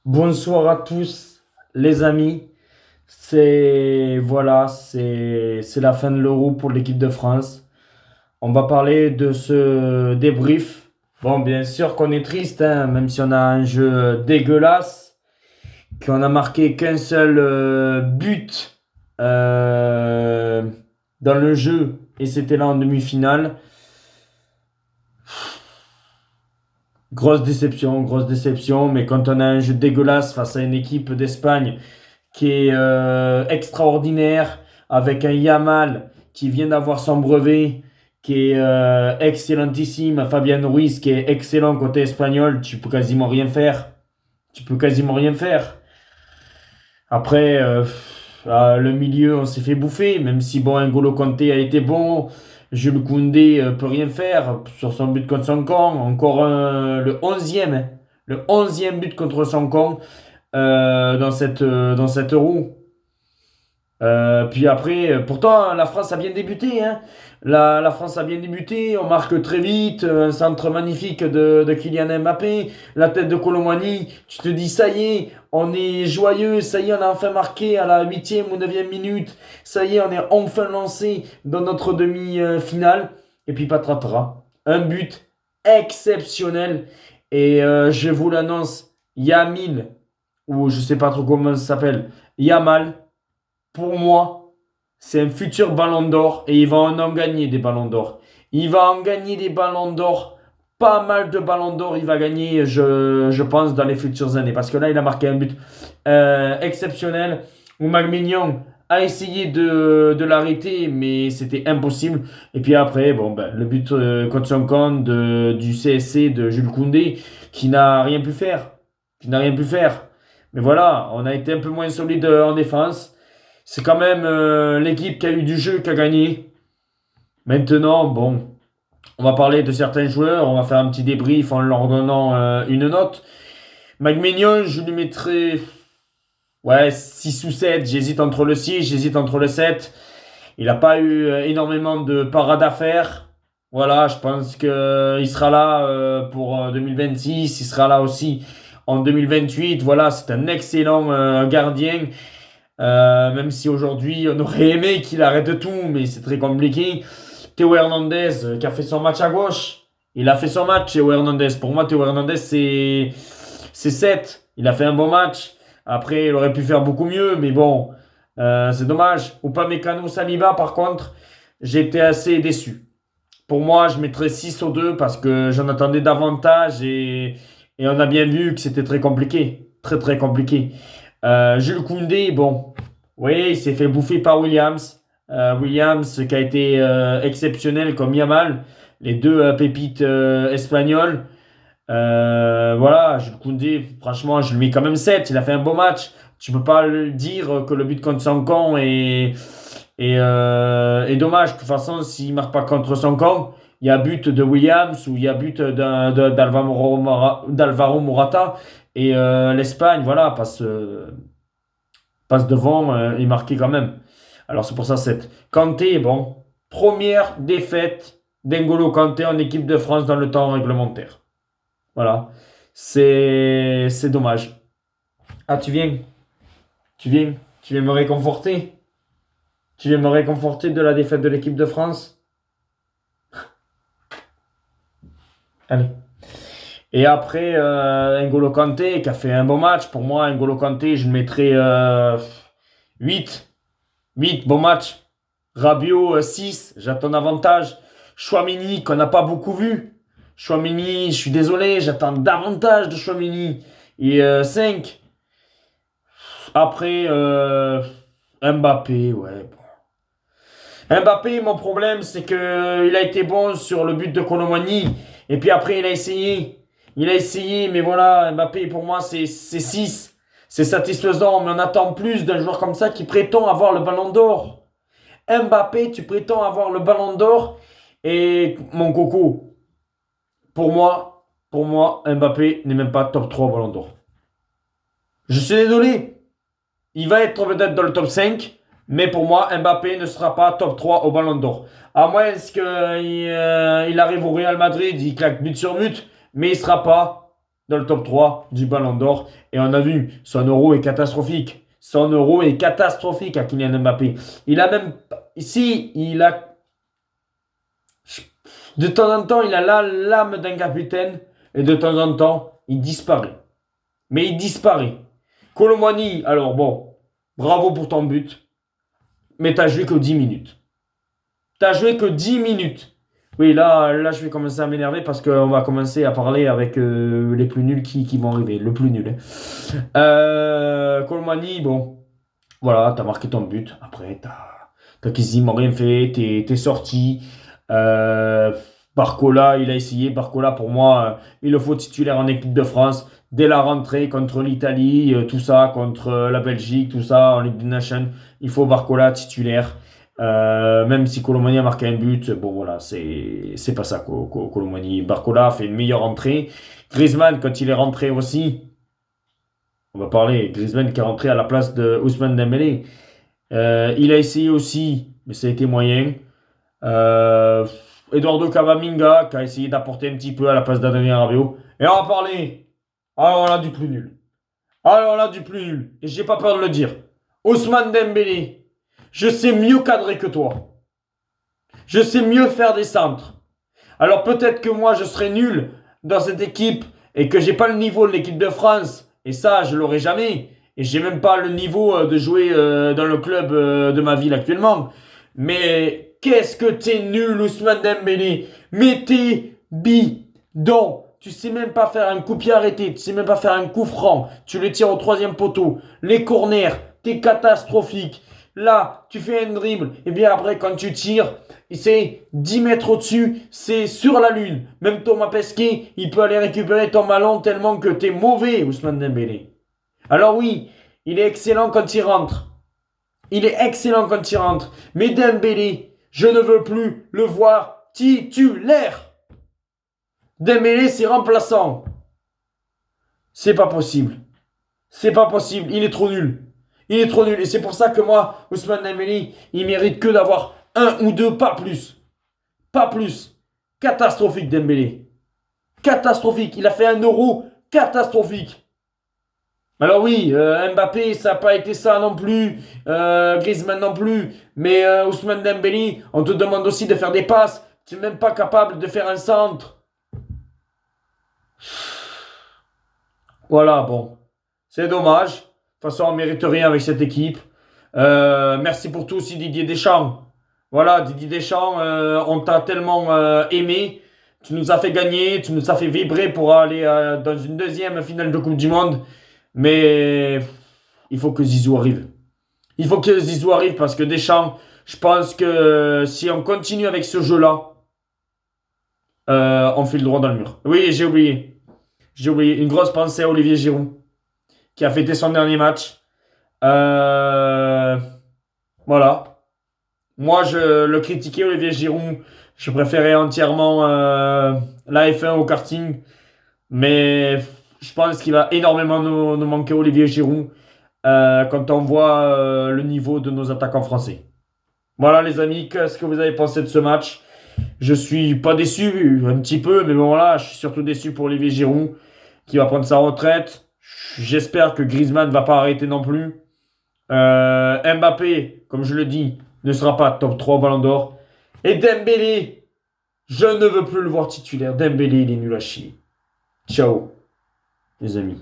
Bonsoir à tous, les amis. C'est la fin de l'Euro pour l'équipe de France. On va parler de ce débrief. Bon, bien sûr qu'on est triste, hein, même si on a un jeu dégueulasse, qu'on a marqué qu'un seul but euh, dans le jeu, et c'était là en demi-finale. Grosse déception, mais quand on a un jeu dégueulasse face à une équipe d'Espagne qui est extraordinaire, avec un Yamal qui vient d'avoir son brevet, qui est excellentissime, Fabian Ruiz qui est excellent côté espagnol, tu peux quasiment rien faire. Tu peux quasiment rien faire. Après, le milieu, on s'est fait bouffer, même si bon, N'Golo Kanté a été bon, Jules Koundé peut rien faire sur son but contre son camp. Encore le 11e, hein. Le 11e but contre son camp dans cette Euro. Puis après, pourtant, la France a bien débuté, hein. La France a bien débuté, on marque très vite, un centre magnifique de Kylian Mbappé, la tête de Colomani, tu te dis, ça y est, on est joyeux, ça y est, on a enfin marqué à la 8e ou 9e minute, ça y est, on est enfin lancé dans notre demi-finale, et puis patatras, un but exceptionnel, et je vous l'annonce, Yamil, ou je sais pas trop comment ça s'appelle, Yamal, pour moi, c'est un futur ballon d'or et il va en gagner des ballons d'or. Il va en gagner des ballons d'or, pas mal de ballons d'or. Il va gagner, je pense, dans les futures années. Parce que là, il a marqué un but exceptionnel où Mignon a essayé de l'arrêter, mais c'était impossible. Et puis après, bon, ben, le but contre son camp du CSC de Jules Koundé qui n'a rien pu faire. Qui n'a rien pu faire. Mais voilà, on a été un peu moins solide en défense. C'est quand même l'équipe qui a eu du jeu qui a gagné. Maintenant, bon, on va parler de certains joueurs, on va faire un petit débrief en leur donnant une note. Mignon, je lui mettrais ouais, 6 ou 7. J'hésite entre le 6, j'hésite entre le 7. Il n'a pas eu énormément de parades à faire. Voilà, je pense qu'il sera là pour 2026, il sera là aussi en 2028. Voilà, c'est un excellent gardien. Même si aujourd'hui on aurait aimé qu'il arrête tout, mais c'est très compliqué. Théo Hernandez qui a fait son match à gauche. Il a fait son match, Théo Hernandez. Pour moi, Théo Hernandez, c'est 7. Il a fait un bon match. Après, il aurait pu faire beaucoup mieux, mais bon, c'est dommage. Upamecano Saliba, par contre, j'étais assez déçu. Pour moi, je mettrais 6 aux deux parce que j'en attendais davantage et on a bien vu que c'était très compliqué. Très, très compliqué. Jules Koundé, bon, oui, il s'est fait bouffer par Williams. Williams qui a été exceptionnel comme Yamal, les deux pépites espagnoles. Voilà, Jules Koundé, franchement, je lui mets quand même 7. Il a fait un beau match. Tu peux pas le dire que le but contre son camp est dommage. De toute façon, s'il marque pas contre son camp, il y a but de Williams ou il y a but d'Alvaro Morata. Et l'Espagne, voilà, passe devant et marqué quand même. Alors c'est pour ça 7. Kanté, bon, première défaite d'Engolo Kanté en équipe de France dans le temps réglementaire. Voilà, c'est dommage. Ah, tu viens me réconforter. Tu viens me réconforter de la défaite de l'équipe de France. Allez. Et après, N'Golo Kanté qui a fait un bon match. Pour moi, N'Golo Kanté, je le mettrais 8. 8, bon match. Rabiot, 6, j'attends davantage. Chouamini, qu'on n'a pas beaucoup vu. Chouamini, je suis désolé, j'attends davantage de Chouamini. Et 5. Après, Mbappé, ouais. Mbappé, mon problème, c'est que il a été bon sur le but de Colomani. Et puis après, il a essayé. Il a essayé, mais voilà, Mbappé, pour moi, c'est 6. C'est satisfaisant, mais on attend plus d'un joueur comme ça qui prétend avoir le ballon d'or. Mbappé, tu prétends avoir le ballon d'or. Et mon coco, pour moi, Mbappé n'est même pas top 3 ballon d'or. Je suis désolé. Il va être peut-être dans le top 5, mais pour moi, Mbappé ne sera pas top 3 au Ballon d'Or. À moins qu'il il arrive au Real Madrid, il claque but sur but, mais il ne sera pas. dans le top 3 du Ballon d'Or. Et on a vu, son euro est catastrophique. Son euro est catastrophique à Kylian Mbappé. Il a même. Ici, il a. De temps en temps, il a l'âme d'un capitaine. Et de temps en temps, il disparaît. Mais il disparaît. Colomani, alors bon, bravo pour ton but. Mais t'as joué que 10 minutes. T'as joué que 10 minutes. Oui, là, je vais commencer à m'énerver parce qu'on va commencer à parler avec les plus nuls qui vont arriver. Le plus nul. Colomani, bon, voilà, t'as marqué ton but. Après, t'as quasiment rien fait. T'es sorti. Euh, Barcola, il a essayé. Barcola, pour moi, il le faut titulaire en équipe de France. Dès la rentrée contre l'Italie, tout ça, contre la Belgique, tout ça, en Ligue des Nations, il faut Barcola titulaire. Même si Colomani a marqué un but, bon voilà, c'est pas ça. Colomani, Barcola a fait une meilleure entrée. Griezmann, quand il est rentré aussi, on va parler, Griezmann qui est rentré à la place de Ousmane Dembélé. Il a essayé aussi, mais ça a été moyen. Euh, Eduardo Camavinga qui a essayé d'apporter un petit peu à la place d'Adrien Rabiot. Et on va parler, alors là, du plus nul. Alors là, du plus nul. Et j'ai pas peur de le dire. Ousmane Dembélé, je sais mieux cadrer que toi. Je sais mieux faire des centres. Alors peut-être que moi, je serai nul dans cette équipe et que j'ai pas le niveau de l'équipe de France. Et ça, je l'aurai jamais. Et j'ai même pas le niveau de jouer dans le club de ma ville actuellement. Mais qu'est-ce que t'es nul, Ousmane Dembélé. Mais t'es bidon. Tu sais même pas faire un coup pied arrêté. Tu sais même pas faire un coup franc. Tu le tires au troisième poteau. Les corners, t'es catastrophique. Là, tu fais un dribble. Et bien après, quand tu tires, c'est 10 mètres au-dessus, c'est sur la lune. Même Thomas Pesquet, il peut aller récupérer ton ballon tellement que t'es mauvais, Ousmane Dembélé. Alors oui, il est excellent quand il rentre. Il est excellent quand il rentre. Mais Dembélé, je ne veux plus le voir titulaire. Dembélé, c'est remplaçant. C'est pas possible. C'est pas possible. Il est trop nul. Il est trop nul. Et c'est pour ça que moi, Ousmane Dembélé, il mérite que d'avoir un ou deux, pas plus. Pas plus. Catastrophique, Dembélé. Catastrophique. Il a fait un euro catastrophique. Alors oui, Mbappé, ça n'a pas été ça non plus. Griezmann non plus. Mais Ousmane Dembélé, on te demande aussi de faire des passes. Tu n'es même pas capable de faire un centre. Voilà, bon. C'est dommage. De toute façon, on ne mérite rien avec cette équipe. Merci pour tout aussi, Didier Deschamps. Voilà, Didier Deschamps, on t'a tellement aimé. Tu nous as fait gagner, tu nous as fait vibrer pour aller dans une deuxième finale de Coupe du Monde. Mais il faut que Zizou arrive. Il faut que Zizou arrive parce que Deschamps, je pense que si on continue avec ce jeu-là, on fait le droit dans le mur. Oui, j'ai oublié. J'ai oublié. Une grosse pensée à Olivier Giroud qui a fêté son dernier match. Voilà. Moi, je le critiquais, Olivier Giroud. Je préférais entièrement la F1 au karting. Mais je pense qu'il va énormément nous manquer, Olivier Giroud, quand on voit le niveau de nos attaquants français. Voilà, les amis, qu'est-ce que vous avez pensé de ce match? Je suis pas déçu, un petit peu, mais bon, voilà, je suis surtout déçu pour Olivier Giroud, qui va prendre sa retraite. J'espère que Griezmann ne va pas arrêter non plus. Mbappé, comme je le dis, ne sera pas top 3 au Ballon d'Or. Et Dembélé, je ne veux plus le voir titulaire. Dembélé, il est nul à chier. Ciao, les amis.